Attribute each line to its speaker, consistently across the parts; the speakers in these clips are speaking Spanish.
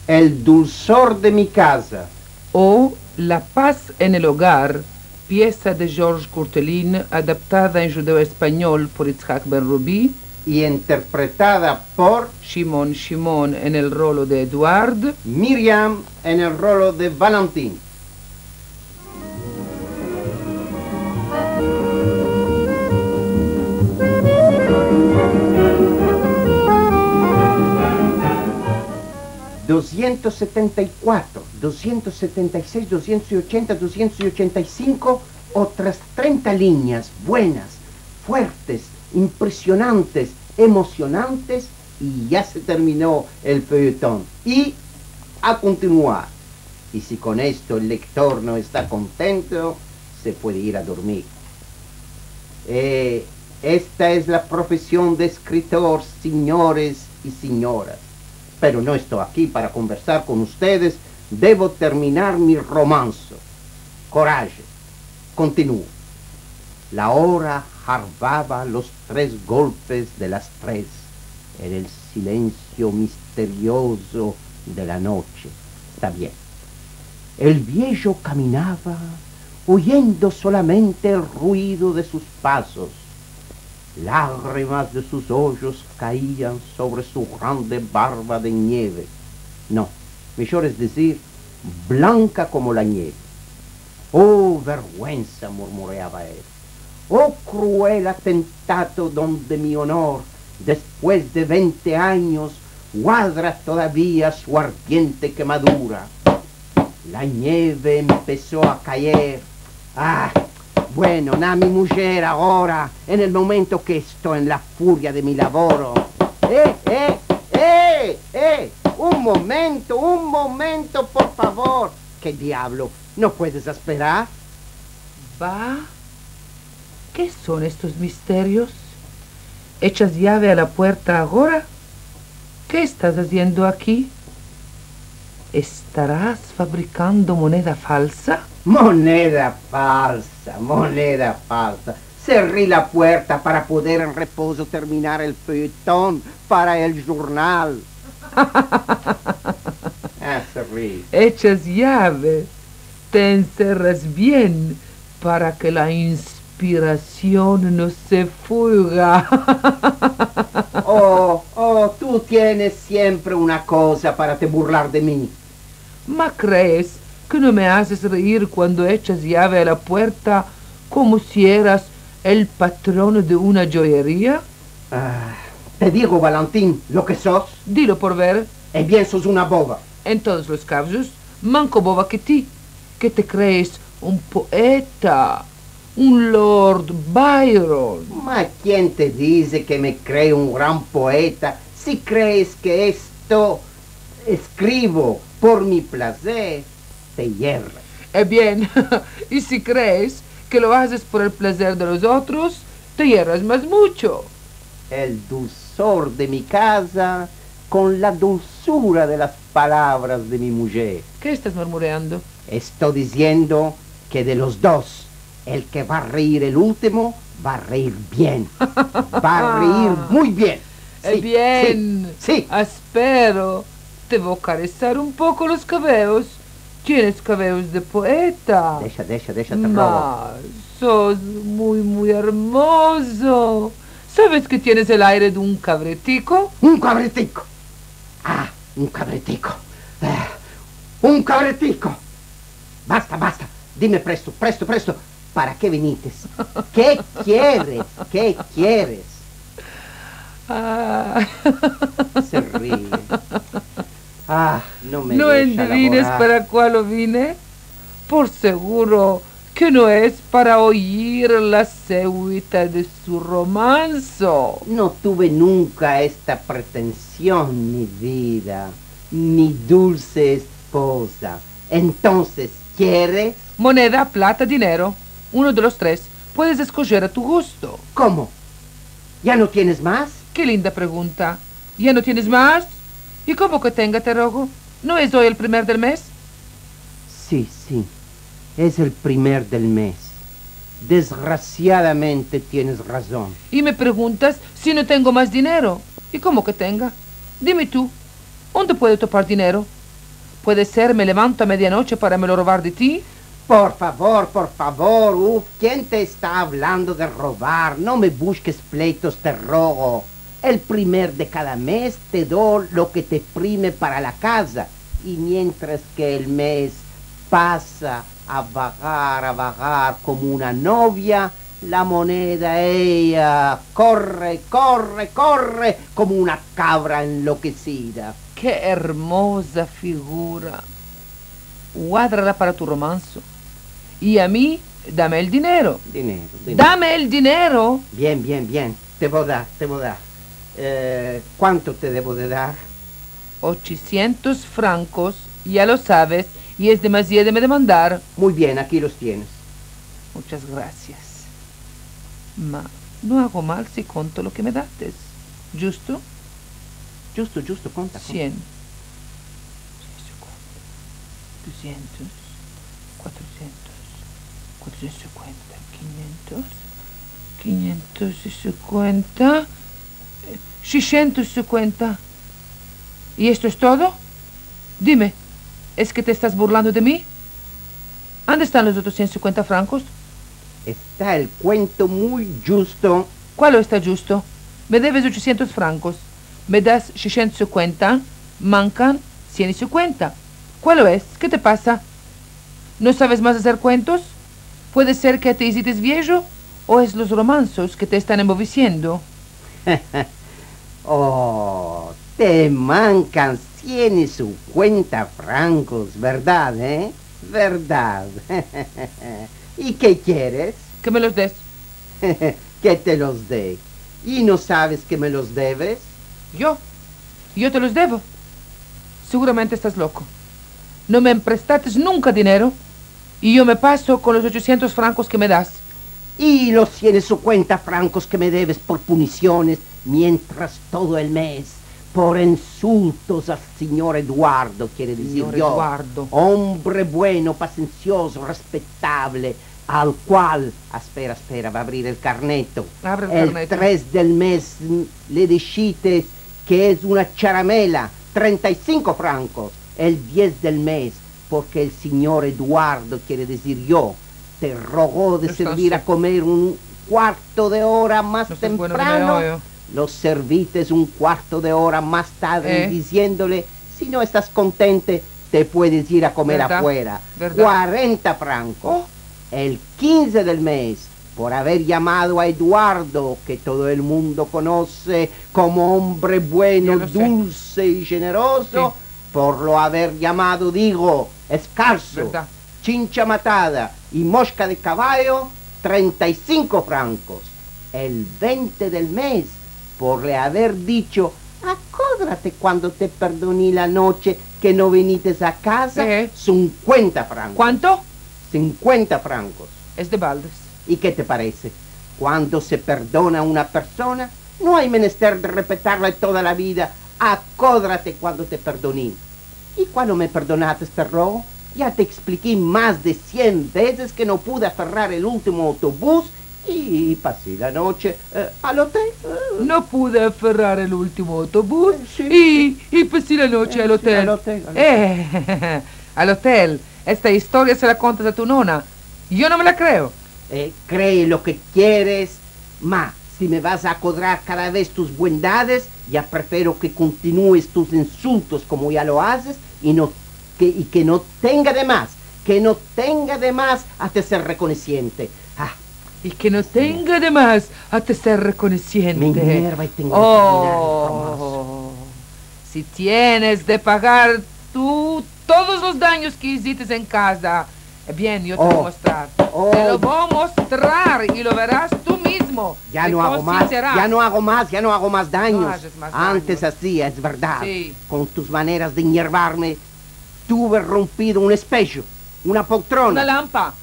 Speaker 1: El dulzor de mi casa.
Speaker 2: O La paz en el hogar, pieza de Georges Courteline, adaptada en judeo-español por Itzhak Ben-Rubi
Speaker 1: y interpretada por
Speaker 2: Shimon en el rolo de Eduard,
Speaker 1: Miriam en el rolo de Valentín. ...274, 276, 280, 285... otras 30 líneas buenas, fuertes, impresionantes, emocionantes... y ya se terminó el feuilletón. Y a continuar. Y si con esto el lector no está contento, se puede ir a dormir. Esta es la profesión de escritor, señores y señoras. Pero no estoy aquí para conversar con ustedes. Debo terminar mi romance. Coraje. Continúo. La hora jarbaba los 3 golpes de las 3. Era el silencio misterioso de la noche. Está bien. El viejo caminaba, oyendo solamente el ruido de sus pasos. Lágrimas de sus ojos caían sobre su grande barba de nieve. No, mejor es decir, blanca como la nieve. Oh, vergüenza, murmureaba él. Oh, cruel atentado donde mi honor, después de 20 años, guarda todavía su ardiente quemadura. La nieve empezó a caer. Ah, bueno, na mi mujer ahora, en el momento que estoy en la furia de mi laboro. Un momento, por favor. ¿Qué diablo? ¿No puedes esperar?
Speaker 2: Va. ¿Qué son estos misterios? ¿Echas llave a la puerta ahora? ¿Qué estás haciendo aquí? ¿Estarás fabricando moneda falsa?
Speaker 1: Moneda falsa. Cerré la puerta para poder en reposo terminar el feuilletón para el jornal. Cerré.
Speaker 2: Echas llave. Te encerras bien para que la inspiración no se fuga.
Speaker 1: Tú tienes siempre una cosa para te burlar de mí.
Speaker 2: ¿Ma crees que no me haces reír cuando echas llave a la puerta como si eras el patrón de una joyería?
Speaker 1: Te digo, Valentín, lo que sos.
Speaker 2: Dilo por ver.
Speaker 1: Bien, sos una boba.
Speaker 2: En todos los casos, manco boba que ti, que te crees un poeta, un Lord Byron.
Speaker 1: ¿Ma quién te dice que me creo un gran poeta? Si crees que esto escribo por mi placer, te hierras.
Speaker 2: Bien, y si crees que lo haces por el placer de los otros, te hierras más mucho.
Speaker 1: El dulzor de mi casa con la dulzura de las palabras de mi mujer.
Speaker 2: ¿Qué estás murmureando?
Speaker 1: Estoy diciendo que de los dos, el que va a reír el último, va a reír bien. Va a reír muy bien. Sí,
Speaker 2: bien.
Speaker 1: Sí.
Speaker 2: Espero. Te voy a acariciar un poco los cabellos. Tienes cabellos de poeta.
Speaker 1: Deja, te robo.
Speaker 2: Sos muy hermoso. ¿Sabes que tienes el aire de un cabretico?
Speaker 1: Un cabretico. Un cabretico. Un cabretico. Basta. Dime presto. ¿Para qué viniste? ¿Qué quieres? Se ríe. No me
Speaker 2: ¿No
Speaker 1: deja
Speaker 2: endivines
Speaker 1: laborar.
Speaker 2: para cuál vine? Por seguro que no es para oír la seguita de su romanzo.
Speaker 1: No tuve nunca esta pretensión, mi vida, mi dulce esposa. Entonces, ¿quieres?
Speaker 2: Moneda, plata, dinero. Uno de los 3. Puedes escoger a tu gusto.
Speaker 1: ¿Cómo? ¿Ya no tienes más?
Speaker 2: Qué linda pregunta. ¿Ya no tienes más? ¿Y cómo que tenga, te rogo? ¿No es hoy el 1 del mes?
Speaker 1: Sí. Es el 1 del mes. Desgraciadamente tienes razón.
Speaker 2: Y me preguntas si no tengo más dinero. ¿Y cómo que tenga? Dime tú, ¿dónde puedo topar dinero? Puede ser, me levanto a medianoche para me lo robar de ti.
Speaker 1: Por favor, ¿quién te está hablando de robar? No me busques pleitos, te robo. El primer de cada mes te doy lo que te prime para la casa. Y mientras que el mes pasa a vagar como una novia, la moneda ella corre como una cabra enloquecida.
Speaker 2: ¡Qué hermosa figura! Guárdala para tu romance. Y a mí, dame el dinero.
Speaker 1: Dinero.
Speaker 2: ¡Dame el dinero!
Speaker 1: Bien. Te voy a dar. ¿Cuánto te debo de dar?
Speaker 2: 800 francos, ya lo sabes, y es demasiado de me demandar.
Speaker 1: Muy bien, aquí los tienes.
Speaker 2: Muchas gracias. Ma no hago mal si conto lo que me dates. ¿Justo?
Speaker 1: Justo, conta.
Speaker 2: 100, 200, 400, 450, 500, 550, 650. ¿Y esto es todo? Dime, ¿es que te estás burlando de mí? ¿Dónde están los otros 150 francos?
Speaker 1: Está el cuento muy justo.
Speaker 2: ¿Cuál está justo? Me debes 800 francos. Me das 650. Mancan 150. ¿Cuál es? ¿Qué te pasa? ¿No sabes más hacer cuentos? ¿Puede ser que te hiciste viejo? ¿O es los romanzos que te están embobeciendo?
Speaker 1: Oh, te mancan 150 francos, ¿verdad, Verdad. ¿Y qué quieres?
Speaker 2: Que me los des.
Speaker 1: Que te los dé. ¿Y no sabes que me los debes?
Speaker 2: Yo te los debo. Seguramente estás loco. No me emprestaste nunca dinero y yo me paso con los 800 francos que me das.
Speaker 1: Y los 150 francos que me debes por puniciones, mientras todo el mes, por insultos al señor Eduardo, quiere decir
Speaker 2: Señor
Speaker 1: yo,
Speaker 2: Eduardo.
Speaker 1: hombre bueno, paciencioso, respetable, al cual, espera, va a abrir el carneto.
Speaker 2: Abre el carneto.
Speaker 1: 3 del mes le dijiste que es una charamela, 35 francos. El 10 del mes, porque el señor Eduardo, quiere decir yo, te rogó de servir a comer un cuarto de hora más temprano. Lo serviste un cuarto de hora más tarde diciéndole, si no estás contente, te puedes ir a comer afuera. 40 francos. El 15 del mes, por haber llamado a Eduardo, que todo el mundo conoce como hombre bueno, dulce y generoso, por lo haber llamado, digo, escarso, chincha matada y mosca de caballo, 35 francos. El 20 del mes, por le haber dicho, acódrate cuando te perdoné la noche que no viniste a casa, 50 francos.
Speaker 2: ¿Cuánto?
Speaker 1: 50 francos.
Speaker 2: Es de baldes.
Speaker 1: ¿Y qué te parece? Cuando se perdona a una persona, no hay menester de repetirle toda la vida, acódrate cuando te perdoné. Y cuando me perdonaste este robo, ya te expliqué más de 100 veces que no pude aferrar el último autobús y pasé la noche al hotel.
Speaker 2: No pude aferrar el último autobús y pasé la noche al hotel.
Speaker 1: Al hotel.
Speaker 2: Al hotel. Esta historia se la contas a tu nona. Yo no me la creo.
Speaker 1: Cree lo que quieres, ma. Si me vas a cobrar cada vez tus bondades, ya prefiero que continúes tus insultos como ya lo haces y que no tenga de más, hasta ser reconociente.
Speaker 2: Y que no tenga de más hasta ser reconociente.
Speaker 1: Me enerva y tengo que terminar el romance.
Speaker 2: Si tienes de pagar tú todos los daños que hiciste en casa, bien, yo te voy a mostrar. Te lo voy a mostrar y lo verás tú mismo.
Speaker 1: Ya no hago más daños.
Speaker 2: No haces más
Speaker 1: Antes
Speaker 2: daños.
Speaker 1: así, es verdad.
Speaker 2: Sí.
Speaker 1: Con tus maneras de enervarme, tuve rompido un espejo, una poltrona.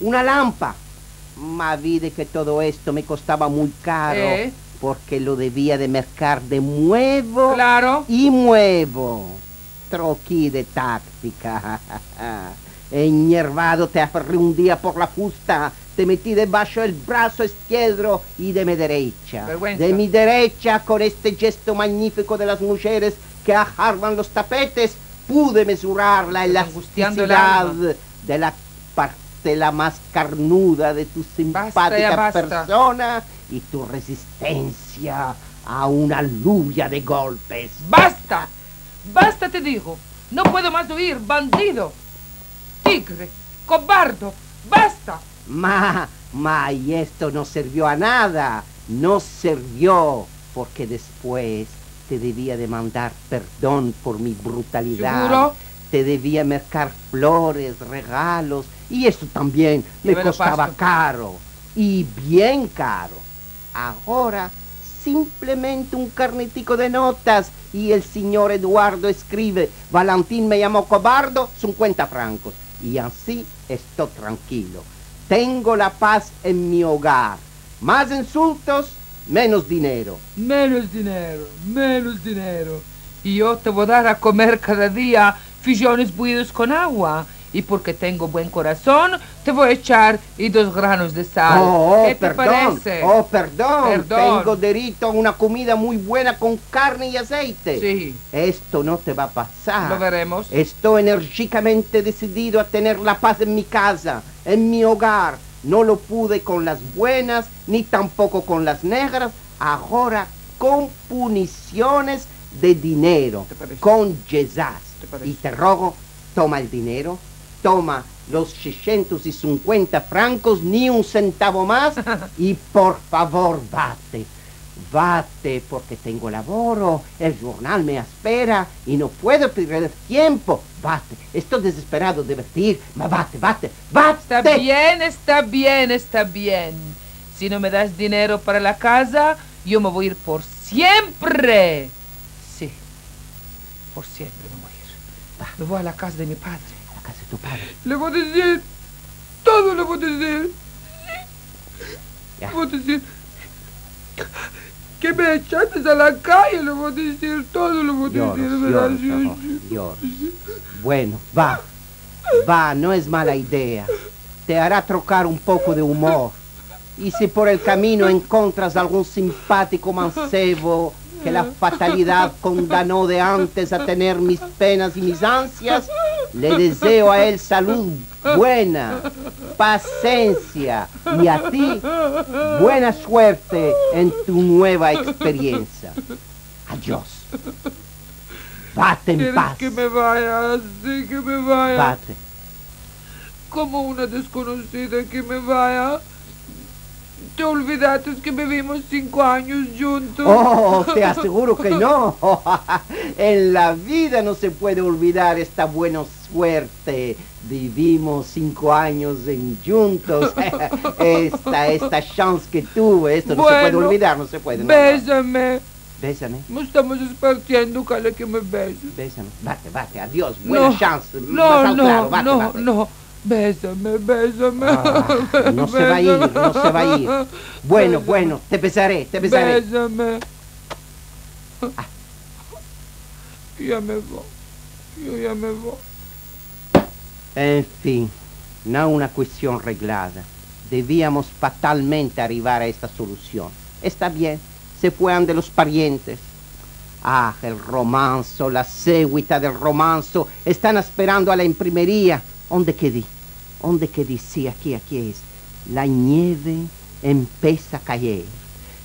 Speaker 1: Una lampa. Ma vide que todo esto me costaba muy caro. Porque lo debía de mercar de nuevo.
Speaker 2: Claro.
Speaker 1: Y nuevo. Troquí de táctica. Enervado te aferré un día por la fusta, te metí debajo del brazo izquierdo y de mi derecha.
Speaker 2: Vergüenza.
Speaker 1: De mi derecha, con este gesto magnífico de las mujeres que ajarban los tapetes, pude mesurar la
Speaker 2: Estás angustiando el
Speaker 1: elasticidad
Speaker 2: alma.
Speaker 1: de la parcela más carnuda de tu simpática
Speaker 2: basta.
Speaker 1: persona y tu resistencia a una lluvia de golpes.
Speaker 2: ¡Basta! ¡Basta, te digo! No puedo más oír, bandido, tigre, cobardo, ¡basta!
Speaker 1: Y esto no sirvió a nada. No sirvió porque después te debía demandar perdón por mi brutalidad.
Speaker 2: ¿Seguro?
Speaker 1: Te debía mercar flores, regalos, y eso también me
Speaker 2: Llévelo,
Speaker 1: costaba
Speaker 2: Pasto.
Speaker 1: caro, y bien caro. Ahora, simplemente un carnetico de notas, y el señor Eduardo escribe, Valentín me llamó cobardo, 50 francos, y así estoy tranquilo. Tengo la paz en mi hogar. Más insultos, menos dinero.
Speaker 2: Menos dinero, menos dinero. Y yo te voy a dar a comer cada día fijones buidos con agua. Y porque tengo buen corazón, te voy a echar y 2 granos de sal. ¿Qué te
Speaker 1: perdón.
Speaker 2: parece?
Speaker 1: Oh, perdón.
Speaker 2: Perdón.
Speaker 1: Tengo derecho a una comida muy buena con carne y aceite.
Speaker 2: Sí.
Speaker 1: Esto no te va a pasar.
Speaker 2: Lo veremos.
Speaker 1: Estoy enérgicamente decidido a tener la paz en mi casa, en mi hogar. No lo pude con las buenas, ni tampoco con las negras. Ahora con puniciones de dinero,
Speaker 2: ¿Te parece?
Speaker 1: con yesas.
Speaker 2: ¿Te parece?
Speaker 1: Y te rogo, toma el dinero, toma los 650 francos, ni un centavo más, y por favor, vate. Vate, porque tengo laboro, el jornal me espera y no puedo perder tiempo. Vate, estoy desesperado de vestir, ma vate.
Speaker 2: Está bien, está bien, está bien. Si no me das dinero para la casa, yo me voy a ir por siempre. Sí, por siempre me voy a ir. Me voy a la casa de mi padre.
Speaker 1: A la casa de tu padre.
Speaker 2: Le voy a decir, todo le voy a decir.
Speaker 1: Ya.
Speaker 2: Le voy a decir que me echaste a la calle, le voy a decir todo, le voy a decir, ¿verdad?
Speaker 1: Lloros. Bueno, va, no es mala idea. Te hará trocar un poco de humor. Y si por el camino encuentras algún simpático mancebo que la fatalidad condenó de antes a tener mis penas y mis ansias, le deseo a él salud buena, paciencia y a ti buena suerte en tu nueva experiencia. Adiós. Vate en paz.
Speaker 2: ¿Quieres que me vaya así, que me vaya?
Speaker 1: Vate.
Speaker 2: Como una desconocida que me vaya. ¿Te olvidaste que vivimos 5 años juntos?
Speaker 1: Oh, te aseguro que no. En la vida no se puede olvidar esta buena suerte. Vivimos 5 años juntos. Esta chance que tuve, esto no se puede olvidar, no se puede. No.
Speaker 2: Bésame.
Speaker 1: Bésame.
Speaker 2: Me estamos esparciendo, cada que me beses.
Speaker 1: Bésame. Vate, adiós. Buena chance.
Speaker 2: No,
Speaker 1: Más claro, vate.
Speaker 2: no. Bésame.
Speaker 1: No se va a ir. Bueno, te besaré.
Speaker 2: Bésame. Yo ya me voy.
Speaker 1: En fin, no una cuestión arreglada. Debíamos fatalmente arribar a esta solución. Está bien, se fueron de los parientes. El romanzo, la seguita del romanzo, están esperando a la imprimería. ¿Dónde quedé? Sí, aquí es. La nieve empieza a caer.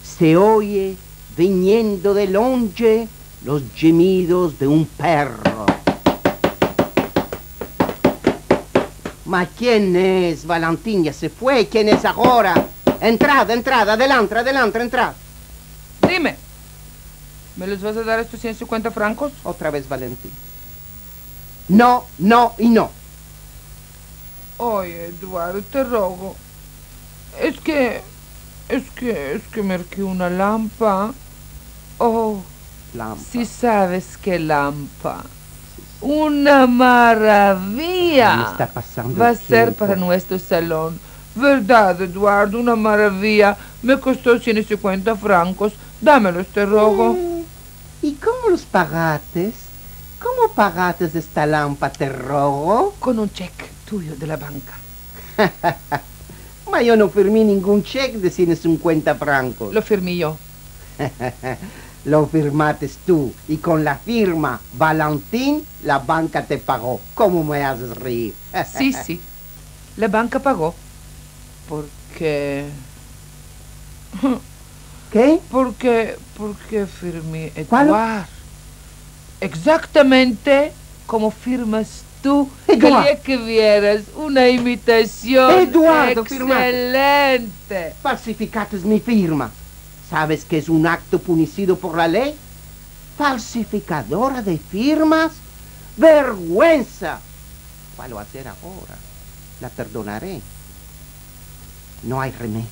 Speaker 1: Se oye, viniendo de longe, los gemidos de un perro. ¿Quién es? Valentín ya se fue. ¿Quién es ahora? Entrad, adelante, entrad.
Speaker 2: Dime, ¿me los vas a dar estos 150 francos?
Speaker 1: Otra vez Valentín. No y no.
Speaker 2: Oye, Eduardo, te rogo. Es que marqué una lampa. Oh,
Speaker 1: Lampa.
Speaker 2: si sabes qué lampa. Una maravilla.
Speaker 1: Me está pasando
Speaker 2: Va a
Speaker 1: el
Speaker 2: ser
Speaker 1: tiempo.
Speaker 2: para nuestro salón. ¿Verdad, Eduardo? Una maravilla. Me costó 150 francos. Dámelos, te rogo.
Speaker 1: ¿Y cómo los pagaste? ¿Cómo pagaste esta lampa, te rogo?
Speaker 2: Con un cheque tuyo de la banca.
Speaker 1: Yo no firmé ningún cheque de 150 francos.
Speaker 2: Lo firmé yo.
Speaker 1: Lo firmaste tú y con la firma Valentín la banca te pagó. ¿Cómo me haces reír?
Speaker 2: Sí, sí. La banca pagó. Porque...
Speaker 1: ¿Qué?
Speaker 2: Porque firmé
Speaker 1: ¿Cuál?
Speaker 2: Eduard. Exactamente como firmas tú.
Speaker 1: Eduard.
Speaker 2: Quería que vieras una imitación
Speaker 1: Eduardo, firmaste.
Speaker 2: excelente.
Speaker 1: Falsificaste mi firma. ¿Sabes que es un acto punido por la ley? Falsificadora de firmas. ¡Vergüenza! ¿Cuál va a hacer ahora? La perdonaré. No hay remedio.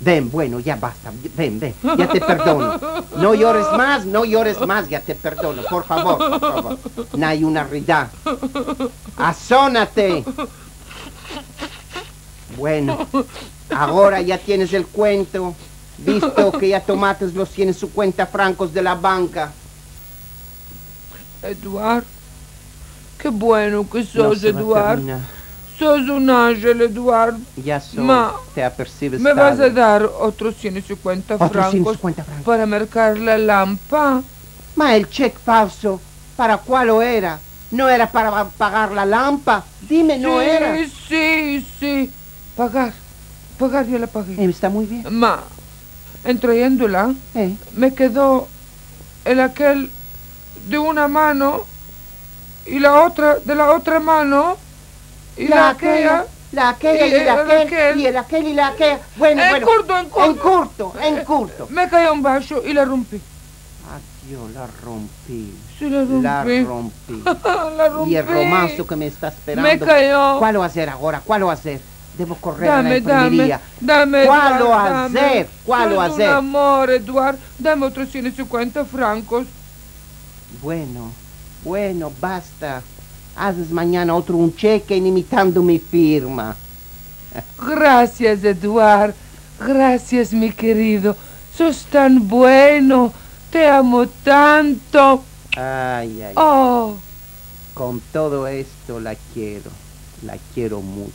Speaker 1: Ven, bueno, ya basta. Ven, ya te perdono. No llores más, ya te perdono. Por favor. No hay una rida. Asónate. Bueno, ahora ya tienes el cuento. Visto que ya tomaste los 150 francos de la banca.
Speaker 2: Eduard, qué bueno que
Speaker 1: No
Speaker 2: sos,
Speaker 1: se va a
Speaker 2: Eduard.
Speaker 1: terminar.
Speaker 2: Sos un ángel, Eduard.
Speaker 1: Ya soy.
Speaker 2: Ma,
Speaker 1: Te apercibes
Speaker 2: ¿Me vas a
Speaker 1: tarde.
Speaker 2: dar otros 150
Speaker 1: Otros
Speaker 2: francos
Speaker 1: 150 francos.
Speaker 2: para marcar la lámpara?
Speaker 1: Ma el cheque falso, ¿para cuál lo era? ¿No era para pagar la lámpara? Dime, ¿no era?
Speaker 2: Sí. Pagar ya la pagué.
Speaker 1: Está muy bien.
Speaker 2: Ma, entrayéndola, me quedó el aquel de una mano y la otra de la otra mano y la aquella
Speaker 1: y el aquel y la aquella. Bueno. En curto.
Speaker 2: Me cayó un vaso y la rompí.
Speaker 1: Adiós, la rompí.
Speaker 2: Sí, la rompí. La rompí.
Speaker 1: Y el romance que me está esperando.
Speaker 2: Me cayó.
Speaker 1: ¿Cuál va a hacer ahora? ¿Cuál va a hacer? Debo correr a la
Speaker 2: Dame,
Speaker 1: enfermería.
Speaker 2: dame,
Speaker 1: ¿Cuál
Speaker 2: Eduard,
Speaker 1: lo va a
Speaker 2: dame.
Speaker 1: hacer? ¿Cuál lo va a
Speaker 2: Sos
Speaker 1: hacer?
Speaker 2: un amor, Eduard. Dame otros 150 francos.
Speaker 1: Bueno, basta. Haces mañana un cheque imitando mi firma.
Speaker 2: Gracias, Eduard. Gracias, mi querido. Sos tan bueno. Te amo tanto.
Speaker 1: Ay.
Speaker 2: Oh,
Speaker 1: Con todo esto la quiero mucho.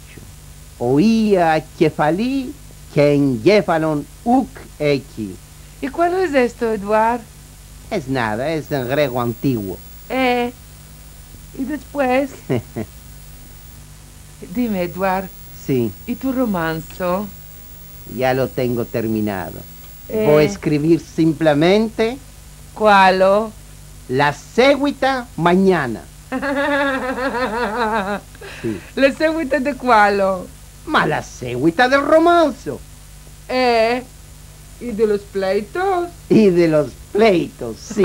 Speaker 1: Oía Kefalí, Ken Jefalon Uk Eki.
Speaker 2: ¿y cuál es esto, Eduard?
Speaker 1: Es nada, es en griego antiguo.
Speaker 2: ¿Y después? Dime, Eduard,
Speaker 1: Sí,
Speaker 2: ¿y tu romanzo?
Speaker 1: ya lo tengo terminado. Voy a escribir simplemente
Speaker 2: ¿Cuál?
Speaker 1: la seguita mañana. Sí.
Speaker 2: ¿La seguita de cuál?
Speaker 1: Ma la seguita del romanzo
Speaker 2: ¿Y de los pleitos?
Speaker 1: y de los pleitos, sí.